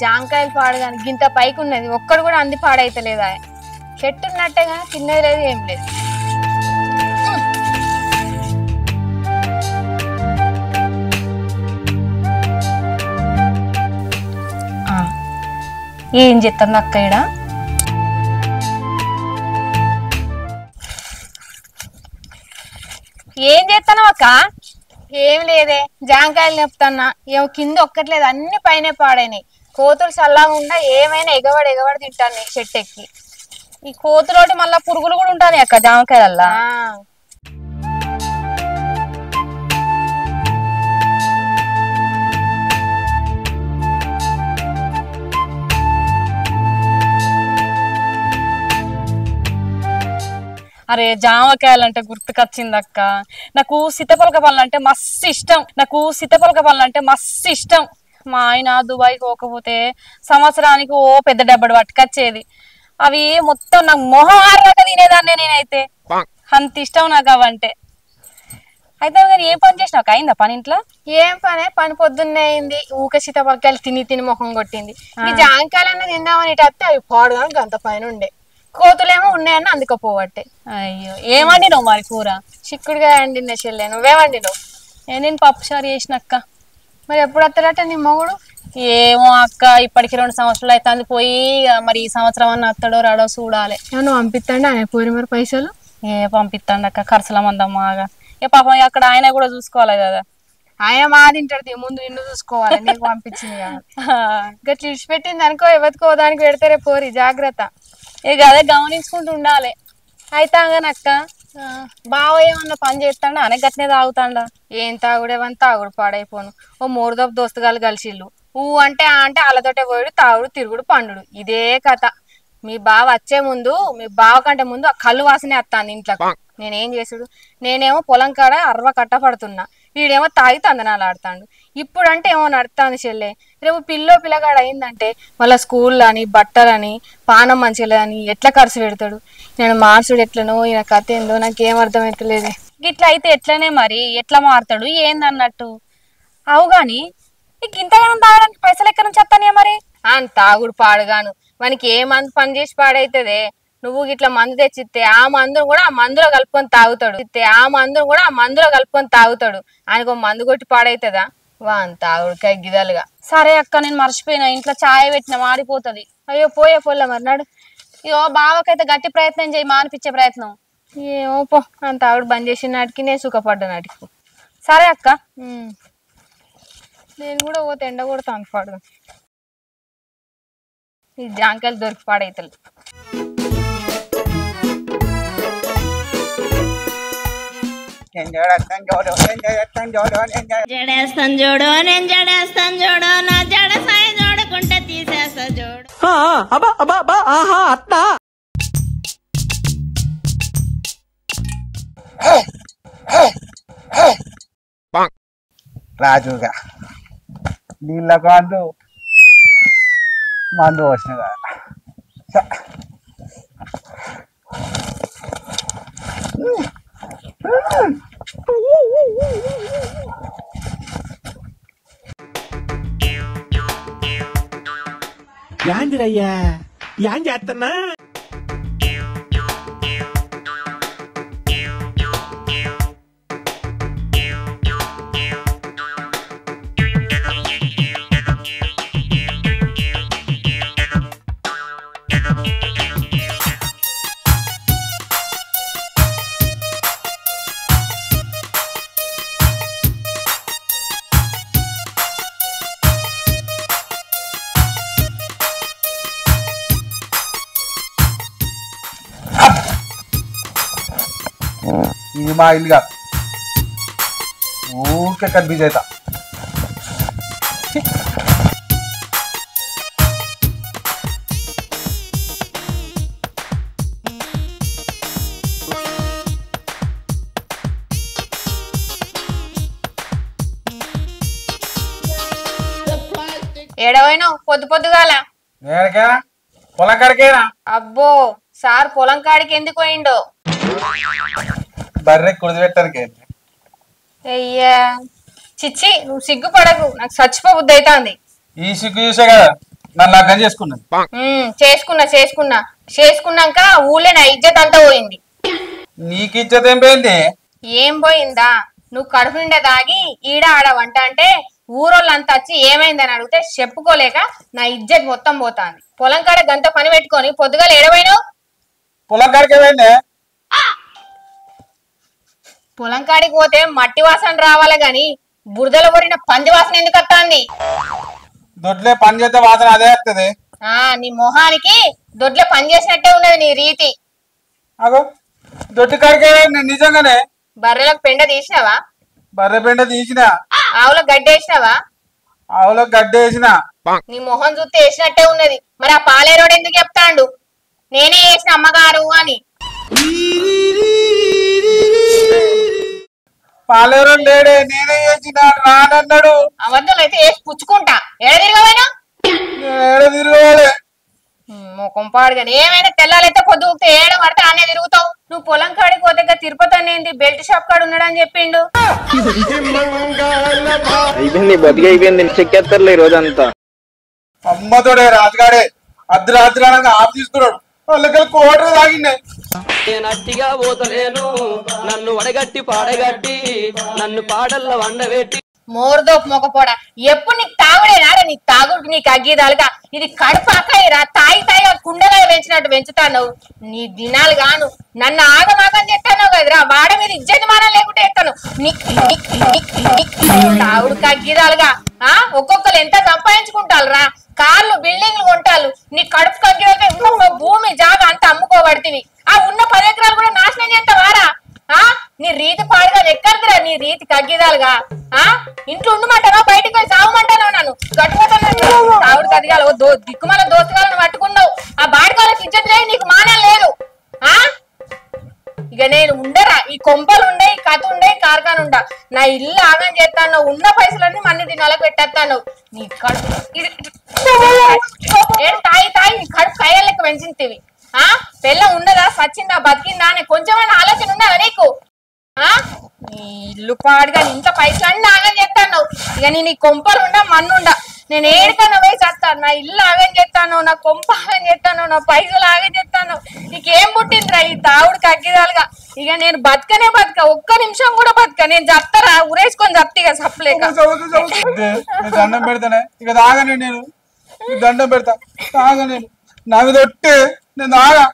జాంకాయలు పాడుగాని గింత పైకి ఉన్నది ఒక్కడు కూడా అంది పాడైతలేదా చెట్టు ఉన్నట్టే కానీ తిన్నది లేదు ఏం లేదు ఏం చెప్తాను అక్క ఈడ ఏం చేస్తాను అక్క ఏం లేదే జాంకాయలు చెప్తాన్నా ఏమో కింద ఒక్కట్లేదు అన్ని పైన పాడైనాయి కోతులు చల్లగా ఏమైనా ఎగబడి తింటాను చెట్టు ఎక్కి ఈ కోతులోటి మళ్ళా పురుగులు కూడా ఉంటాయి అక్క జామకాయలల్లా అరే జామకాయలంటే గుర్తుకొచ్చింది అక్క నాకు సీతాఫలక పళ్ళు అంటే మస్తు ఇష్టం మా ఆయన దుబాయ్ పోకపోతే సంవత్సరానికి ఓ పెద్ద డబ్బడు పట్టుకొచ్చేది అవి మొత్తం నాకు మొహం ఆరాక తినేదాన్నే నేనైతే అంత ఇష్టం నాకు అవంటే అయితే కానీ ఏం పని చేసినావు అయిందా పని ఇంట్లో ఏం పని పొద్దున్నే అయింది ఊక సీతాఫలకాయలు తిని మొహం కొట్టింది ఈ జాంకాయలన్నీ తిందామని ఇటు వస్తే అవి పాడుగా గంత పైన ఉండే కోతులేమో ఉన్నాయని అందుకపోవట్టే అయ్యో ఏమండినావు మరి కూర చిక్కుడుకాయ వండిన చెల్లె నువ్వేమండినావు నేను పప్పుచారు చేసినక్క మరి ఎప్పుడు వస్తాడట నీ మొగుడు ఏమో అక్క ఇప్పటికి 2 సంవత్సరాలు అవుతుంది పోయి మరి ఈ సంవత్సరం అన్న అత్తడో రాడో చూడాలి నువ్వు పంపిస్తాండి ఆయన పోయి మరి పైసలు పంపిస్తాండి అక్క ఖర్చుల మందమ్మాగా పాపం అక్కడ ఆయన కూడా చూసుకోవాలి కదా ఆయన మా తింటాడు ముందు నిన్ను చూసుకోవాలి నీకు పంపించింది కదా గట్ల ఇడిచిపెట్టింది అనుకో ఎవరికో దానికి పెడతారే పోరి జాగ్రత్త ఇక అదే గమనించుకుంటూ ఉండాలి అయితే అక్క బావ ఏమన్నా పని చేస్తాడా అనే గట్నే తాగుతాడా ఏం తాగుడేవని తాగుడు పాడైపోను ఓ 3 దప్పు దోస్తుగాలు కలిసిళ్ళు అంటే వాళ్ళతోటే పోయాడు తాగుడు తిరుగుడు పండుడు ఇదే కథ మీ బావ వచ్చే ముందు మీ బావ కంటే ముందు ఆ కళ్ళు వాసనే వస్తాను ఇంట్లోకి నేనేం చేసుడు నేనేమో పొలం కాడ అరవ కట్ట పడుతున్నా వీడేమో తాగి తందనాలు ఆడుతాడు ఇప్పుడు అంటే ఏమో నడుతాంది చెల్లె రేపు పిల్లగాడు అయిందంటే మళ్ళీ స్కూళ్ళని బట్టలని పానం మంచిలని ఎట్లా ఖర్చు పెడతాడు నేను మార్చుడు ఎట్లనో ఈయన కథ ఏందో నాకేం అర్థమవుతలేదు ఇట్లా అయితే ఎట్లనే మరి ఎట్లా మారుతాడు ఏందన్నట్టు అవు గాని నీకు ఇంతగానం తాగడానికి పైసలు ఎక్కడి నుంచి వస్తానే మరి తాగుడు పాడుగాను మనకి ఏ మందు పని చేసి పాడైతుందే నువ్వు ఇట్లా మందు తెచ్చిస్తే ఆ మందును కూడా ఆ మందులో కలుపుకొని తాగుతాడు ఆయనకు మందు కొట్టి పాడైతుందా తాగుడుకాయ గిదలుగా సరే అక్క నేను మర్చిపోయినా ఇంట్లో ఛాయ్ పెట్టిన మాడిపోతుంది అయ్యో పోయే పొల్ల మరి నాడు ఇగో బావకైతే గట్టి ప్రయత్నం చేయి మానిపించే ప్రయత్నం ఏమో పో తాగుడు బంద్ చేసిన నాటికి నేను సుఖపడ్డా నాటికి సరే అక్క నేను కూడా పోతే ఎండ కొడతాను పాడుగా ఈ జాంకాయలు దొరికి పాడైతలు జడేస్తాను చూడు నేను జడేస్తాను చూడు నా జడ సాయి చూడకుంటే తీసేస్తా చూడు రాజుగా నీళ్ళకు మందు వచ్చిన కదా యాందిరయ్యా యాం చేస్తున్నా ఇది మా ఇల్లుగా ఊరికే కన్ఫ్యూజ్ అవుతా ఏడవైనావు పొద్దుగాల పొలం కాడికేనా అబ్బో సార్ పొలం కాడికి ఎందుకు పోయిండో బర్రె కుడిపెట్టానికి అయ్యా చిచ్చి నువ్వు సిగ్గుపడకు నాకు చచ్చిపో బుద్ధి అవుతుంది ఈ సిగ్గు చూసే కదా నన్ను లగ్గం చేసుకున్నది. చేసుకున్నాక ఊళ్ళో నా ఇజ్జత్ అంతా పోయింది. నీకు ఇజ్జత్ ఏం పోయింది? ఏం పోయిందా? నువ్వు కడుపు నిండా దాగి ఈడ ఆడ వంట అంటే ఊరోళ్ళంతా వచ్చి ఏమైందని అడిగితే చెప్పుకోలేక నా ఇజ్జత్ మొత్తం పోతాంది. పొలం కాడ గంట పని పెట్టుకొని పొద్దుగాల ఏడవైనావు? పొలం కాడికి ఏమైంది? పొలం కాడికి పోతే మట్టి వాసన రావాలి గాని బురదలో కొరిన పంది వాసన ఎందుకు వస్తాంది? దొడ్లే పని చేస్తే వాసన అదే వస్తుంది. నీ మొహానికి దొడ్లే పని చేసినట్టే ఉన్నది నీ రీతి. అగో దొడ్డి కాడికి ఏమైంది? నిజంగానే బర్రెలకు పెండ తీసినావా? బర్రె పెండ తీసిన. ఆవులకు గడ్డి వేసినావా? ఆవులకు గడ్డి వేసిన. నీ మొహం చూస్తే వేసినట్టే ఉన్నది. మరి ఆ పాలేరోడు ఎందుకు చెప్తాండు నేనే వేసిన అమ్మగారు అని? పాలేరు లేడే, నేనే చేసిన రానన్నాడు. అబద్ధాలు అయితే వేసి పుచ్చుకుంటా. ఏడ తిరగవైనా ఏడ తిరగాలి? ముఖం పాడుగాని ఏమైనా తెల్లాలైతే పొద్దుగుతే ఏడ పడితే అనే తిరుగుతావు. నువ్వు పొలం కాడికి పోతే తిరుపతి అనేది బెల్ట్ షాప్ కాడు ఉన్నాడని చెప్పిండు. అయిపోయింది బతికి అయిపోయింది. చెక్కేస్తారులే ఈ రోజంతా. అమ్మతోడే రాజుగాడే అర్ధరాత్రి అనగా ఆఫ్ తీసుకున్నాడు. వాళ్ళకి కోటలు తాగిండే. నేను అట్టిగా పోతలేను, నన్ను వడగట్టి పాడగట్టి నన్ను పాడల్ల వండబెట్టి. మోర్దోపు మొకపోడా ఎప్పుడు నీకు తాగుడేనారా? నీకు తాగుడికి నీకు అగ్గిదాలుగా ఇది కడుపాకరా తాయి కుండగా పెంచినట్టు పెంచుతాను. నీ దినాలు గాను నన్ను ఆగమాగం చేస్తాను కదరా. వాడ మీద ఇజ్జతి మానం లేకుంటే ఎత్తాను. తాగుడికి అగ్గిదాలుగా ఒక్కొక్కరు ఎంత సంపాదించుకుంటారు రా. కార్లు బిల్డింగ్లు కొంటారు. నీ కడుపు కగ్గితే భూమి జాగా అంతా అమ్ముకోబడుతుంది. ఆ ఉన్న 10 ఎకరాలు కూడా నాశనం చేస్తావారా? నీ రీతి పాడుగా ఎక్కడిదిరా నీ రీతి కగ్గిదాలుగా? ఇంట్లో ఉండమంటావా బయటకు పోయి సాగమంటానో? నన్ను గట్టుపోతాను. తావుడు కదిగాలు దిక్కుమల దోస్తుగాలను పట్టుకున్నావు. ఆ బాడికాలకు ఇజ్జత్ లేదు, నీకు మానం లేదు. ఇక నేను ఉండరా. ఈ కొంపలు ఉండే, ఈ కథ ఉండే, కార్ఖాన ఉండా. నా ఇల్లు ఆగం చేస్తాను. ఉన్న పైసలన్నీ మన్ని దినాలకు పెట్టేస్తాను. నీ కడుపు తాయి నీ కడుపు కయ్యాలకు పెంచింటివి. పెళ్ళం ఉన్నదా, సచ్చిందా, బతికిందా అనే కొంచెమైనా ఆలోచన ఉన్నదా నీకు? నీ ఇల్లు పాడుగా ఇంత పైసలన్నీ ఆగం చేస్తాను. ఇక నీ కొంపలు ఉండా మన్నుండా. నేను ఏడికన్నా పోయి చేస్తాను. నా ఇల్లు ఆగం చేస్తాను, నా కొంప ఆగం చేస్తాను, నా పైసలు ఆగం చేస్తాను. నీకేం పుట్టిందిరా ఈ తావుడికి అగ్గిదాలుగా? ఇక నేను బతకనే బతక, ఒక్క నిమిషం కూడా బతక. నేను చత్తరా ఉరేసుకొని చత్తిగా చప్పలేక. దండం పెడతానే ఇక తాగనే. నేను దండం పెడతా తాగ. నేను నాకు దొట్టే నేను తాగా.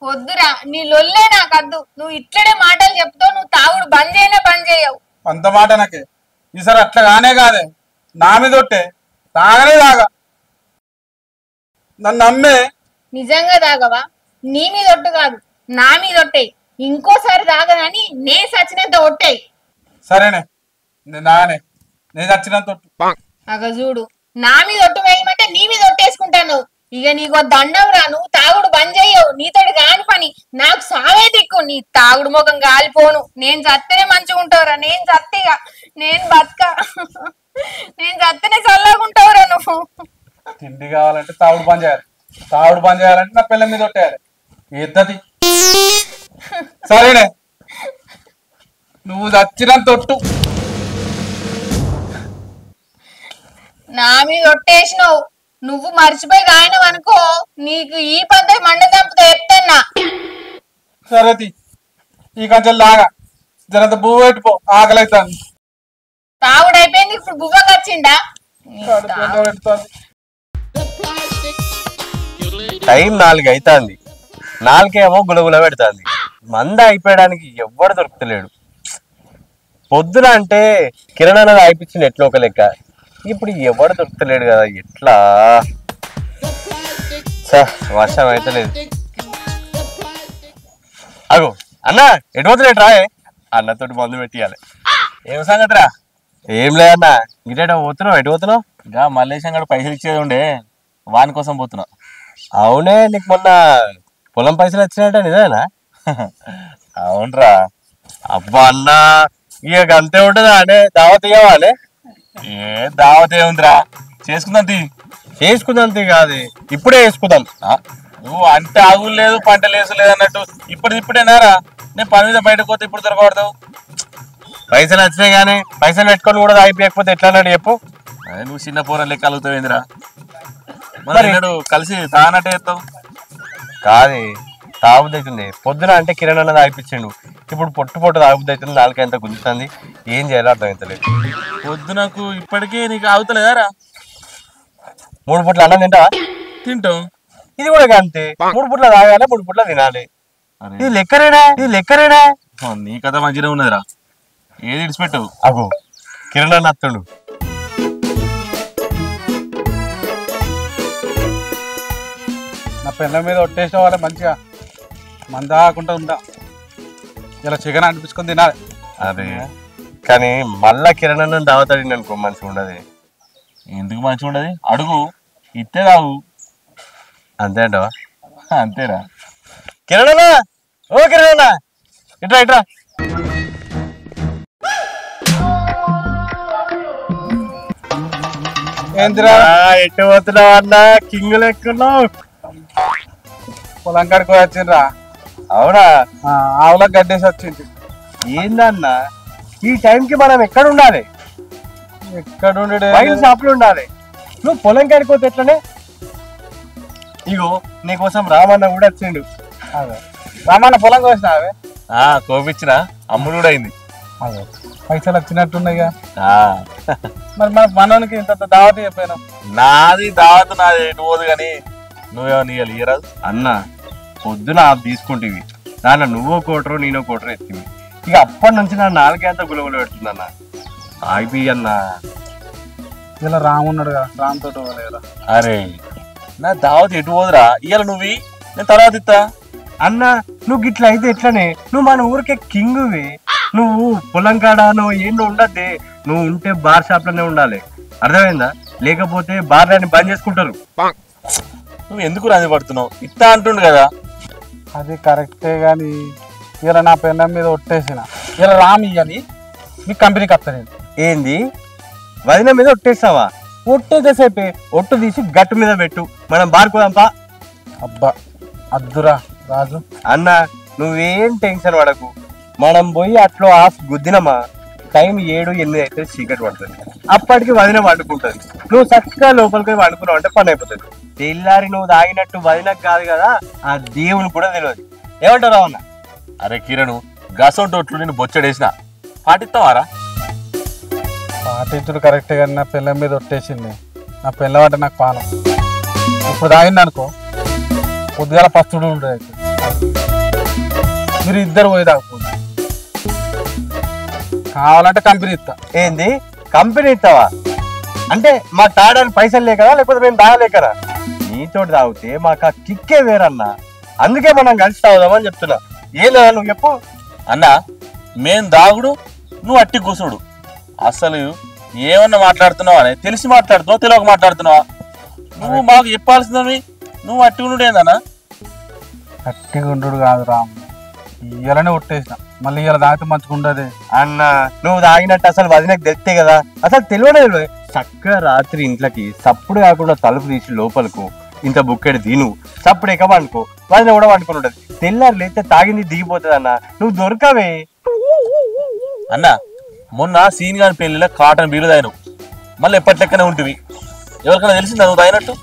వద్దురా నీ లొల్లే నాకు వద్దు. నువ్వు ఇట్లనే మాటలు చెప్తావు. నువ్వు తాగుడు బంద్ చేయవు. అంత మాట నాకే ఈసారి అట్లా కానే కాదే. నా మీద దొట్టే తాగనే తాగా. నన్ను నమ్మే. నిజంగా తాగవా? నీ మీద ఒట్టు కాదు, నా మీద ఒట్టేయి. ఇంకోసారి తాగదని నే సచ్చినంత ఒట్టేయి. సరేనే నేను తాగనే. నేను సచ్చినంత ఒట్టు. అగ చూడు, నా మీద ఒట్టు వేయమంటే నీ మీద ఒట్టేసుకుంటాను. ఇక నీకు దండం రా. నువ్వు తాగుడు బంద్ చెయ్యవు. నీతోటి కాని పని. నాకు సావే దిక్కు. నీ తాగుడు ముఖం గాలిపోను. నేను చత్తనే మంచిగా ఉంటావురా. నేను చత్తిగా నేను బతక. నేను చత్తనే చల్లగుంటావురా నువ్వు. తిండి కావాలంటే తాగుడు బంద్ చేయాలి. తాగుడు బంద్ చేయాలంటే నా పిల్లల మీద ఒట్టేయాలి. ఎద్దది. సరేనే నువ్వు చచ్చినంత ఒట్టు. నా మీద ఒట్టేసినావు. నువ్వు మర్చిపోయి రాయనవు అనుకో, నీకు ఈ పద్ధతి మండ తంపుతో చెప్తున్నా. సరేది ఈ కంచెలు లాగా జరంత బువ్వ పెట్టిపో. ఆకలి అవుతాను. తాగుడు అయిపోయింది, ఇప్పుడు బువ్వకి వచ్చిండా? టైం 4 అవుతుంది. 4కేమో గులగుల పెడుతుంది. మంద అయిపోయడానికి ఎవ్వడు దొరుకుతలేడు. పొద్దున అంటే కిరణాలు అయిపించింది ఎట్లా ఒక లెక్క. ఇప్పుడు ఎవడు దొరుకుతలేడు కదా. ఎట్లా వర్షం అయితే లేదు. అగో అన్న ఎటుపోతులేటు రాయే. అన్నతోటి మందు పెట్టియాలి. ఏం సంగతిరా? ఏం లేదన్నా. గిటేట పోతున్నావు? ఎటు పోతున్నావు? ఇంకా మల్లేశం గడు పైసలు ఇచ్చేది ఉండే, వాని కోసం పోతున్నా. అవునే, నీకు మొన్న పొలం పైసలు వచ్చినట్ట నిజమేనా? అవునరా. అబ్బా అన్న, ఇక అంతే ఉంటుందా అనే? దావత్ ఇవ్వవా అనే? ఏ దావత్ ఏముందిరా, చేసుకుందాం తీ. చేసుకుందాం తీ కాదు, ఇప్పుడే వేసుకుందాం. నువ్వు అంటే ఆగులు లేదు, పంట లేసు లేదు అన్నట్టు ఇప్పుడేనారా? నేను పని మీద బయటకు పోతే ఇప్పుడు దొరకబడతావు. పైసలు వచ్చినాయి కానీ పైసలు పెట్టుకొని కూడా అయిపోయకపోతే ఎట్లా అన్నాడు చెప్పు. అదే నువ్వు చిన్న పోరలు లెక్క కలుగుతావేందిరా మరి కలిసి తానట్టే చేస్తావు కాదే తాగుబుద్ధి అవుతుంది పొద్దున అంటే కిరణ్ అన్న తాగిపించిండు ఇప్పుడు పొట్టు తాగుబుద్ధి అవుతుంది నాలుగు ఎంత గుంజుతుంది ఏం చేయాలో అర్థం అవుతలేదు పొద్దునకు ఇప్పటికే నీకు ఆగుతలేదారా 3 పూట్ల అన్నం తింటావా తింటాం ఇది కూడా అంతే 3 పూట్ల తాగాలి 3 పూట్ల తినాలి ఇది లెక్కరేనా నీ కథ మంచిగా ఉన్నదిరా ఏది ఇడిచిపెట్టావు అగో కిరణ్ అన్న అత్తుడు నా పెళ్ళ మీద ఒట్టేసిన వాళ్ళే మంచిగా మందాకుండా ఉందా ఇలా చికెన్ అనిపించుకొని తినాలి అదే కానీ మళ్ళా కిరణ్ అన్న దావతాడి అనుకో మంచిగా ఉండదు ఎందుకు మంచిగా ఉండదు అడుగు ఇస్తే తాగు అంతే అంటావా అంతేరా కిరణ్ అన్న ఓ కిరణ్ అన్న ఇట్రా ఏందిరా ఎట్టు పోతున్నావు అన్న కింగ్ లెక్కున్నావు పొలం కాడికి వచ్చిండ్రా అవునా ఆవులకు గడ్డేసి వచ్చింది ఏందన్నా ఈ టైంకి మనం ఎక్కడ ఉండాలి ఎక్కడ ఉండే వైన్ షాప్ లో ఉండాలి నువ్వు పొలం కాడికి పోతే ఎట్లనే ఇగో నీకోసం రామన్న కూడా వచ్చిండు అదే రామన్న పొలం కోసినావే కోపించిన అమ్ముడు కూడా అయింది అదే పైసలు వచ్చినట్టున్నాయిగా ఆ మరి మన మనోనికి ఇంత దావతి చెప్పాను నాది దావత్ నాది ఎటు పోదు కానీ నువ్వేమో నీళ్ళు ఇయ్యరాదు అన్న పొద్దున తీసుకుంటేవి నాన్న నువ్వో కోటరు నేనో కోటరు ఎత్తివి ఇక అప్పటి నుంచి నా నాలుగేంత గులగులు పెడుతుందన్న ఆగిపోయి అన్న ఇలా రాము ఉన్నాడు కదా రామ్ తోటి కదా అరే నా దావత్ ఎటు పోదురా ఇయ్యాల నువ్వు నేను తర్వాత ఇస్తా అన్న నువ్వు గిట్లా అయితే ఎట్లనే నువ్వు మన ఊరికే కింగువి నువ్వు పొలం కాడానో ఏంటో ఉండద్దే నువ్వు ఉంటే బార్ షాప్ లోనే ఉండాలి అర్థమైందా లేకపోతే బార్లని బంద్ చేసుకుంటారు నువ్వు ఎందుకు రాజు పడుతున్నావు ఇస్తా అంటుండు కదా అది కరెక్టే గాని ఇలా నా పెన్నం మీద ఒట్టేసిన ఇలా రామ్ ఇయ్యని మీ కంపెనీకి వస్తాను ఏంది వదిన మీద ఒట్టేస్తావా ఒట్టేసేపే ఒట్టు తీసి గట్టు మీద పెట్టు మనం బారుకోదాంపా అబ్బా అద్దురా రాజు అన్న నువ్వేం టెన్షన్ పడకు మనం పోయి అట్లో ఆఫ్ గుద్దినమా టైం 7-8 అయితే చీకటి పడుతుంది అప్పటికి వదిన వండుకుంటుంది నువ్వు చక్కగా లోపలికి పోయి వండుకున్నావు అంటే పని అయిపోతుంది తెల్లారి నువ్వు తాగినట్టు వదినకు కాదు కదా ఆ దేవుని కూడా తెలియదు ఏమంటావు అన్న అరే కిరణ్ గసంటోట్లు నేను బొచ్చడేసిన పాటిస్తావారా పాటించుడు కరెక్టే కానీ నా పిల్ల మీద ఒట్టేసింది నా పిల్లవాట నాకు పానం ఇప్పుడు తాగింది అనుకో పొద్దుగాల పస్తుడు ఉండదు మీరు ఇద్దరు పోయి తాగకపోతే కావాలంటే కంపెనీ ఇస్తా ఏంది కంపెనీ ఇస్తావా అంటే మాకు తాగడానికి పైసలు లేకదా లేకపోతే మేము తాగలేకరా నీతో తాగితే మాకు ఆ కిక్కే వేరన్నా అందుకే మనం కలిసి తాగుదామని చెప్తున్నా ఏం లేదా నువ్వు చెప్పు అన్న మేం దాగుడు నువ్వు అట్టి కూసుడు అసలు ఏమన్నా మాట్లాడుతున్నావా అని తెలిసి మాట్లాడుతున్నావా తెలియక మాట్లాడుతున్నావా నువ్వు మాకు చెప్పాల్సినవి నువ్వు అట్టి ఉండు ఏందన్నా గట్టిగా ఉండు కాదు రామ్ ఇయ్యాలనే ఒట్టేసిన మళ్ళీ ఇలా తాగితే మంచిగా ఉండదు అన్న నువ్వు తాగినట్టు అసలు వదినకు తెలిస్తే కదా అసలు తెలియనే తెలియదు చక్కగా రాత్రి ఇంట్లోకి సప్పుడు కాకుండా తలుపు తీసి లోపలకు ఇంత బుక్కెడు తిను సప్పుడు ఎక్క వండుకో వదిన కూడా వండుకొని ఉంటది తెల్లారు లేస్తే తాగింది దిగిపోతుంది అన్న నువ్వు దొరకవే అన్న మొన్న సీన్ గారి పెళ్లిలో కాటన్ బీలు తాగినావు మళ్ళీ ఎప్పటిలెక్కనే ఉంటుంది ఎవరికైనా తెలిసిందా నువ్వు తాగినట్టు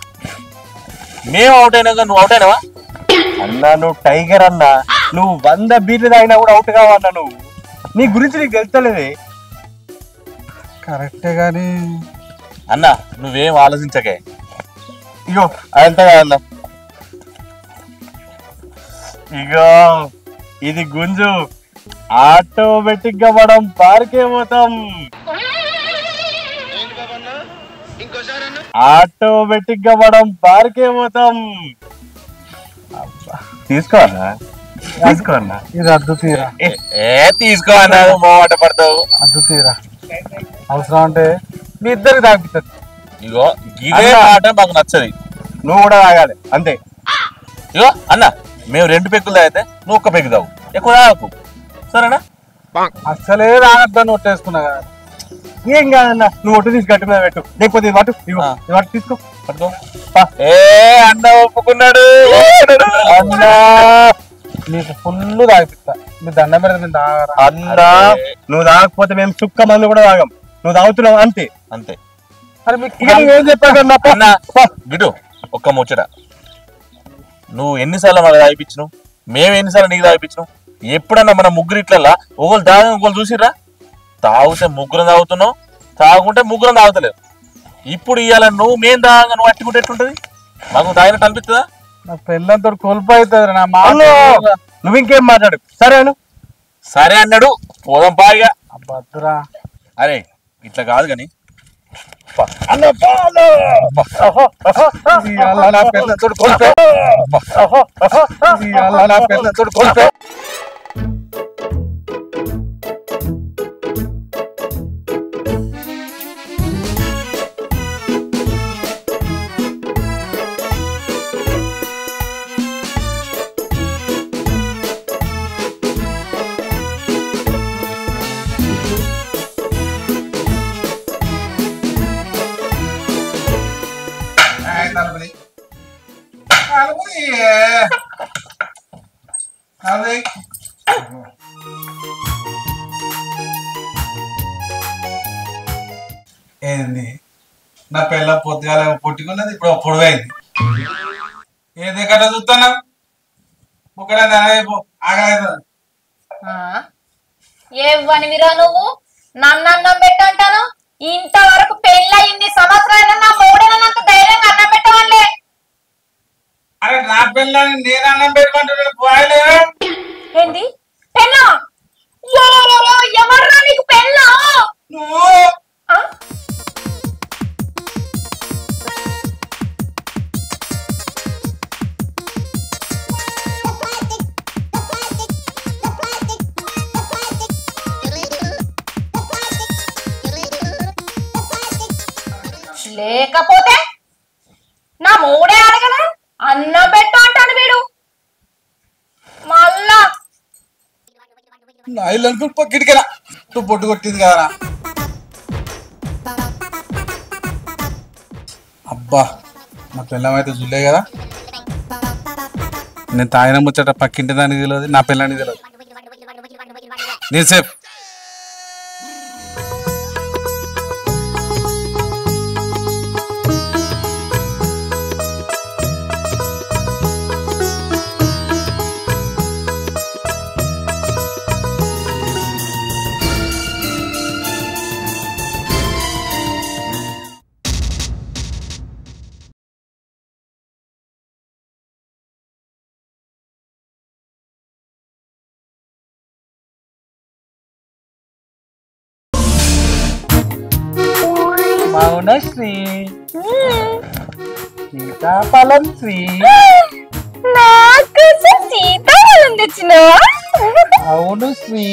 మేము అవుట్ అయినాక నువ్వు అవుట్ అయినావా అన్నా నువ్వు టైగర్ అన్నా నువ్వు 100 బీర్లు తాగినా కూడా అవుట్ కావన్నా నువ్వు నీ గురించి నీకు తెలుస్తలేదే కరెక్టే కానీ అన్న నువ్వేం ఆలోచించకే ఇగో అదంతా కాదన్నా ఇగో ఇది గుంజు ఆటోమేటిక్ గా మనం పార్కే పోతాం ఆటోమేటిక్ గా మనం పార్కే పోతాం తీసుకో అన్నా ఇది అద్దు తీరా తీసుకో అన్నారు మోమాట పడతావు అద్దు తీరా అవసరం అంటే మీ ఇద్దరికి తాగిపిస్తుంది ఇగో ఇదే ఆట మాకు నచ్చది నువ్వు కూడా తాగాలి అంతే ఇగో అన్న మేము 2 పెక్కులు తాగితే నువ్వు 1 పెక్కు తాగు ఎక్కువ తాగకు సరేనా అసలే తాగద్దని ఒట్టేసుకున్నా కదా ఏం కాదన్నా నువ్వు ఒట్టు తీసి గట్టి మీద పెట్టు లేకపోతే ఇది వాటి తీసుకో పట్టుకో ఏ అన్న ఒప్పుకున్నాడు అన్నా నీకు ఫుల్ తాగిపిస్తా మీ దండం మీద మేము తాగరా అన్నా నువ్వు తాగకపోతే మేము చుక్క మందు కూడా తాగం నువ్వు తాగుతున్నావు అంతే అంతే అరే మీకు ఏం చెప్పాను అన్నా గిటు ఒక్క ముచ్చట, నువ్వు ఎన్నిసార్లు మాకు తాగిపించినావు, మేము ఎన్నిసార్లు నీకు తాగిపించినావు? ఎప్పుడన్నా మన ముగ్గురు ఇట్లల్లా ఒకళ్ళు తాగా ఒకళ్ళు చూసిర్రా? తాగితే ముగ్గురం తాగుతున్నావు, తాగుకుంటే ముగ్గురం తాగుతలేవు. ఇప్పుడు ఇవాళ నువ్వు మేము తాగా నువ్వు అట్టుకుంటే ఎట్లుంటది? మాకు తాగినట్టు అనిపిస్తుందా? నా పిల్లలతో కోల్పోతుంది నా మాట. నువ్వు ఇంకేం మాట్లాడు. సరేను సరే అన్నాడు, పోదాం పాయిగా. అబ్బద్దురా. అరే ఇట్లా కాదు కానీ నా పిల్లలతో కోల్పే నా పిల్లలతో కోల్పే. ఏంది నా పిల్ల పొద్దుగాల పొట్టుకున్నది, ఇప్పుడు పొడవైంది. ఏంది ఎక్కడ చూస్తాను ఒకటే ఆగలేదు. ఏవనివిరా నువ్వు? నన్ను అన్నం పెట్టంటాను. ఇంతవరకు పెళ్ళయింది సంవత్సరాలు నా మూడనంత ధైర్యంగా అన్నం పెట్టవాలే. అరే నా పిల్లని నేను అన్నం పెట్టుకుంటే పోయలేదా? ఏంది పెళ్ళ? ఎవర్రా నీకు పెళ్ళ? నువ్వు లేకపోతే నా మూడే అడగల అన్నం పెట్టు అంటాడు వీడు. మళ్ళా నా ఇల్లు అనుకుని పక్కిడికిరా నువ్వు పొట్టు కొట్టింది కదరా. అబ్బా నా పిల్లమైతే చూలే కదా. నేను తాగిన ముచ్చట పక్కింటి దానికి తెలియదు, నా పిల్లానికి తెలియదు. నేను సేఫ్. మౌనశ్రీ సీతాఫలం శ్రీ నాకు సీతాఫలం తెచ్చినావా? అవును శ్రీ.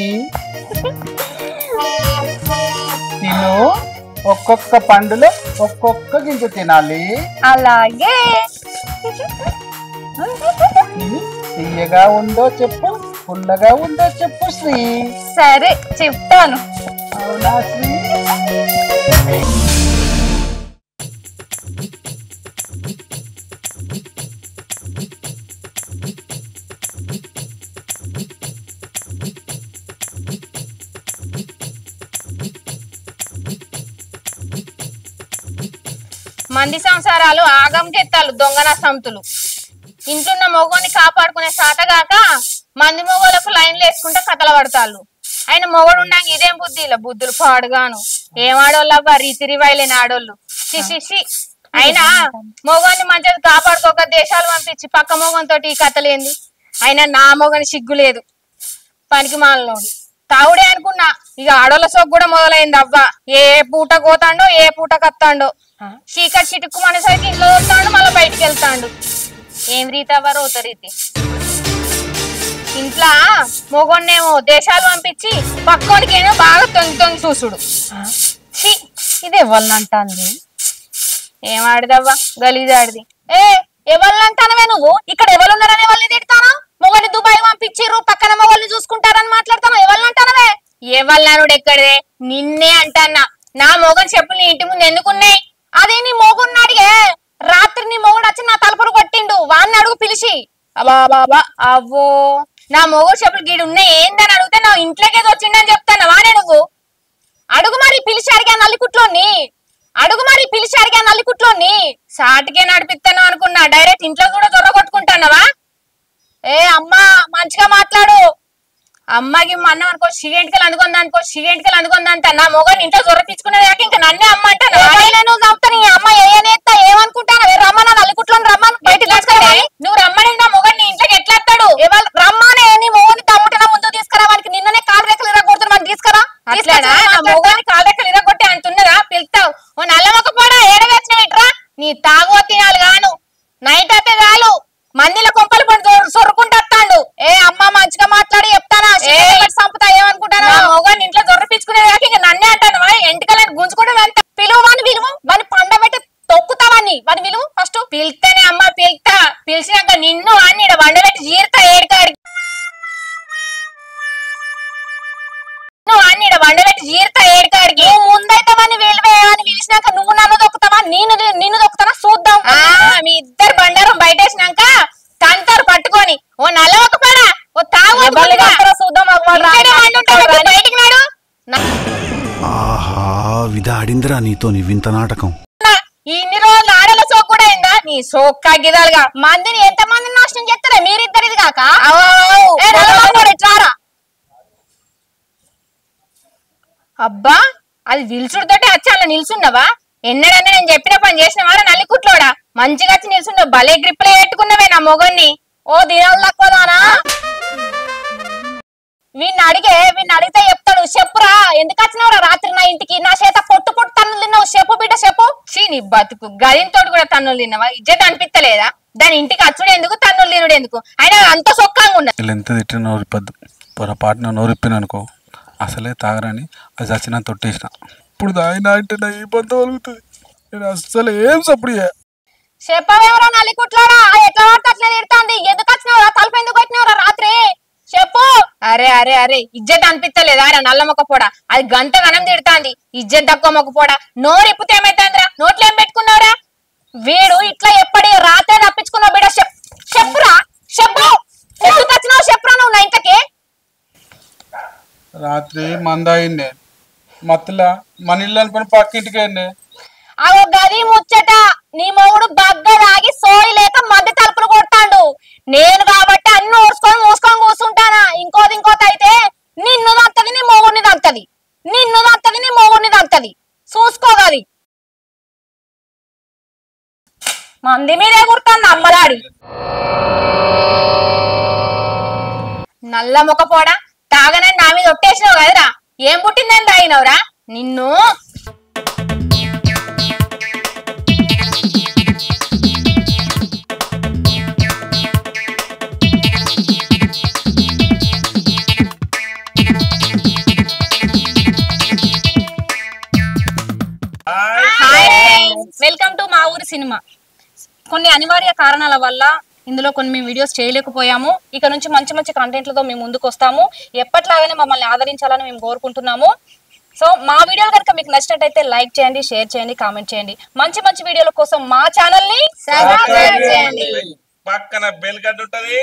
తిను, ఒక్కొక్క పండులో ఒక్కొక్క గింజ తినాలి. అలాగే. తీయగా ఉందో చెప్పు, పుల్లగా ఉందో చెప్పు శ్రీ. సరే చెప్తాను. అవునా శ్రీ? మంది సంసారాలు ఆగం చెత్తాలు దొంగన సంతులు. ఇంట్లున్న మొగోని కాపాడుకునే సాతగాక మంది మొగోళ్ళకు లైన్లు వేసుకుంటే కథల పడతాళ్ళు. ఆయన మొగడు ఉండంగా ఇదేం బుద్ధి, ఇలా బుద్ధులు పాడుగాను. ఏం ఆడోళ్ళవ్వా రీతి రివాయిలేని ఆడోళ్ళు. శిశిషి అయినా మొగోని మంచిగా కాపాడుకోక దేశాలు పంపించి పక్క మొగంతో ఈ కథలేంది? అయినా నా మొగని సిగ్గు లేదు, పనికి మాలనోడు. తావుడే అనుకున్నా, ఇక ఆడోళ్ళ సోకు కూడా మొదలైంది. అవ్వా ఏ పూట కోతాండో ఏ పూట కత్తాండో. చీకటి చిటుక్కు మనసరికి ఇంట్లో వస్తాడు, మళ్ళీ బయటికి వెళ్తాడు. ఏం రీతి అవ్వ రోత రీతి. ఇంట్లో మొగోన్నేమో దేశాలు పంపించి పక్కోనికేమో బాగా తొంగి తొంగి చూసుడు. ఇది ఎవరినంటాంది? ఏం ఆడిదవ్వా గలీజాడిది. ఎవరినంటానవే నువ్వు? ఇక్కడ ఎవరున్నారని వాళ్ళని తిడతానా? మొగని దుబాయ్ పంపించిర్రు, పక్కన మొగల్ని చూసుకుంటారని మాట్లాడతాను. ఎవరినంటానవే? ఎవరినానుడు ఎక్కడే, నిన్నే అంటాన్నా. నా మొగని చెప్పులు నీ ఇంటి ముందు ఎందుకున్నాయి? అదే నీ మొగున్నాడిగే. రాత్రి నీ మొగుడు వచ్చి నా తలుపులు కొట్టిండు, వాడిని అడుగు పిలిచి. అబ్బా బాబా అవ్వో, నా మొగుడు చెప్పులు గీడు ఉన్నాయి ఏందని అడిగితే నా ఇంట్లోకి ఏదో వచ్చిండని చెప్తాను. వానే నువ్వు అడుగు మరి పిలిచి అడిగా నల్లికుట్లోని. అడుగు మరి పిలిచి అడిగా నల్లికుట్లోని సాటికే నడిపిస్తాను అనుకున్నా డైరెక్ట్ ఇంట్లో కూడా దొర కొట్టుకుంటానవా ఏ అమ్మా మంచిగా మాట్లాడు అమ్మకి అన్నం అనుకో సిగెంటికలు అందుకుంది అనుకో సిగెంటికలు అందుకుంది అంట నా మొగని ఇంట్లో జొరపించుకునేది కాక ఇంకా నన్నే అమ్మ అంటాను నువ్వు చంపుతాను ఈ అమ్మ ఏనేస్తా ఏమనుకుంటాను రమ్మన్నా నల్లికుట్లో రమ్మని బయటకు తీసుకురా నువ్వు రమ్మని నా మొగని ఇంట్లోకి ఎట్లా వస్తాడు రమ్మనే నీ మొగని తమ్ముటిన ముందు తీసుకురా వానికి నిన్ననే కాలు రెక్కలు ఇరగొడుతున్నా వాడిని తీసుకురా అట్లా నా మొగని కాలు రెక్కలు ఇరగొట్టి అంటున్నదా పిలుస్తావు ఓ నల్లమొక్కపోడా ఏడవేసిన ఇట్రా నీ తాగు తినాలి గాను నైట్ అయితే చాలు మందిలో కొంపలు పడి సొరుకుంటాడు ఏ అమ్మ మంచిగా మాట్లాడి చెప్తానా సంపుతా ఏమనుకుంటానా మొగని ఇంట్లో దొరపించుకునేది కాక ఇంకా నన్నే అంటాను ఎంటికలని గుంజుకుంటే వెళ్తా విలువ వాని పండబెట్టి తొక్కుతావని వాని విలువ ఫస్ట్ పిలిస్తేనే అమ్మ పిలుస్తా పిలిచినాక నిన్ను అని వండబెట్టి జీరుతా ఏడికాడికి వండబెట్టి జీరుతా ఏడికాడికి ముందైతే వాడిని విలువే అని పిలిచినాక నువ్వు నన్ను దొక్కుతావా నిన్ను దొక్కుతానా చూద్దాం మీ ఇద్దరు బండారం బయటేసినాక తంతారు పట్టుకొని ఓ నల్లవకపోడా ఓ తాగు చూద్దాం బయటికి నాడు ఆహా విధాడిందిరా నీతో నీ వింత నాటకం ఇన్ని రోజులు ఆడల సోక్ కూడా అయిందా నీ సోక్ కాగిదాలుగా మందిని ఎంత మందిని నాశనం చేస్తారా మీరిద్దరు ఇది కాక అబ్బా అది విలుచుడితోటి వచ్చి అలా నిల్చున్నావా ఎన్నడన్నా నేను చెప్పిన పని చేసినవా నల్లికుట్లోడా మంచిగా వచ్చి నిల్చున్నావు భలే గ్రిప్లో పెట్టుకున్నవే నా మొగన్ని ఓ దినాలు తక్కువదానా వీడిని అడిగితే చెప్తాడు చెప్పురా ఎందుకు వచ్చినావురా రాత్రి నా ఇంటికి నా చేత పొట్టు తన్నులు తిన్నావు చెప్పు బిడ్డ చెప్పు నీ బతుకు గదింతోటి కూడా తన్నులు తిన్నావా ఇజ్జత్ అనిపిస్తలేదా దాని ఇంటికి అచ్చుడు ఎందుకు తన్నులు తినుడు ఎందుకు అయినా అంత సొక్కంగా ఉన్నది ఎంత తిట్టిన నోరిప్పద్దు పొరపాటున నోరిప్పిన అనుకో అసలే తాగరని అది చచ్చిన తొట్టేసిన ఇప్పుడు తాగినా అంటే నా ఏ పంత కలుగుతుంది నేను అసలు ఏం సప్పుడు చెప్పవేవరా నల్లికుట్లోరా ఎట్లా పడితే అట్లా తిడుతుంది ఎందుకు వచ్చినావురా తలుపు ఎందుకు వచ్చినావురా రాత్రి చెప్పు అరే అరే అరే ఇజ్జత్ అనిపిస్తలేదా రా నల్ల మొక్కపోడా అది గంట గనం తిడుతాంది ఇజ్జత్ తక్కువ మొక్కపోడా నోరు ఇప్పితే ఏమైతుందిరా నోట్లో ఏం పెట్టుకున్నావురా వీడు ఇట్లా ఎప్పటి రాత్రే తప్పించుకున్నావు బిడ్డ చెప్పురా చెప్పు ఎందుకు వచ్చినావు చెప్పురా నువ్వు నా ఇంతకి రాత్రి మందాయిండే మత్తులా మన ఇల్లు అనుకుని పక్కింటికి వెళ్ళి అగో గది ముచ్చట నీ మొగుడు బగ్గలాగి సోయి లేక మధ్య తలుపులు కొట్టాడు నేను కాబట్టి అన్ని మూసుకొని కూర్చుంటానా ఇంకోటి అయితే నిన్ను దంతది నీ మొగుడిని దంతది చూసుకోగది మంది మీదే కుడుతుంది అమ్మలాడి నల్ల మొక్కపోడా తాగనని నా మీద ఒట్టేసినావు కదరా ఏం పుట్టిందని తాగినవురా నిన్ను వెల్కమ్ టు మా ఊరి సినిమా. కొన్ని అనివార్య కారణాల వల్ల ఇందులో కొన్ని మేము వీడియోస్ చేయలేకపోయాము. ఇక నుంచి మంచి మంచి కంటెంట్లతో మేము ముందుకు వస్తాము. ఎప్పట్లాగానే మమ్మల్ని ఆదరించాలని మేము కోరుకుంటున్నాము. సో మా వీడియోలు కనుక మీకు నచ్చినట్టయితే లైక్ చేయండి, షేర్ చేయండి, కామెంట్ చేయండి. మంచి మంచి వీడియోల కోసం మా ఛానల్ ని సబ్స్క్రైబ్ చేయండి. పక్కన బెల్ గంట ఉంటది.